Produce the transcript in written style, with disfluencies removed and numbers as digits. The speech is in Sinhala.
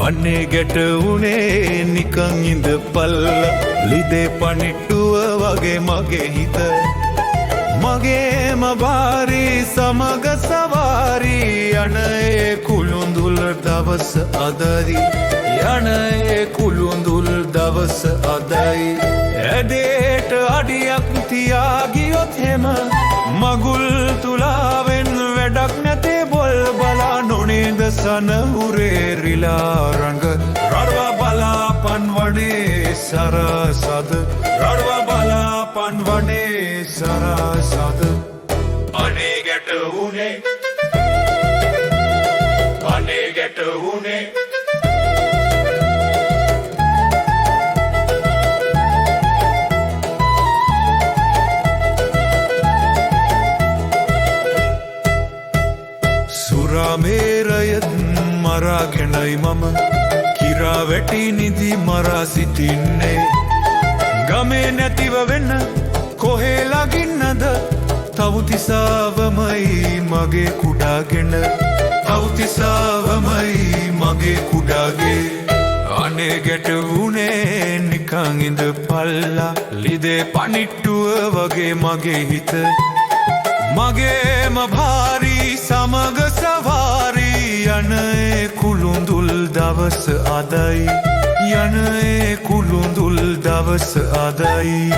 අනේ ගැට උනේ නිකන් ඉඳ පල්ල ලිදේ පනිට්ටුව වගේ මගේ හිත මගේම බාරි සමග සවාරි යන ඒ කුළුඳුල් දවස අදයි යන ඒ කුළුඳුල් දවස අදයි ඇදේට අඩියක් තියා ගියොත් හෙම මගුල් තුලාවෙන් වැඩක් නැතේ බොල් බලා නොනේද සනහුරේ රිලා රඟ රඩවා බලාපන් වනේ සරසද රඩවා බලාපන් වනේ සරසද අනේ ගැට උනේ අනේ ගැට උනේ සුරාමේරයත් මරාගෙනයි මම කිරා වැටි නිදි මරා සිටින්නේ ගමේ නැතිව වෙන්න කොහේ ලගින්නද තවුතිසාවමයි මගේ කුඩාගෙන තවුතිසාවමයි මගේ කුඩාගේ අනේ ගැට වුණේ නිකන් ඉඳ පල්ලා ලිදේ පනිට්ටුව වගේ මගේ හිත මගේම භාරි සමග සවාරි යන ඒ කුළුඳුල් දවස අදයි යන ඒ කුළුඳුල් දවස අදයි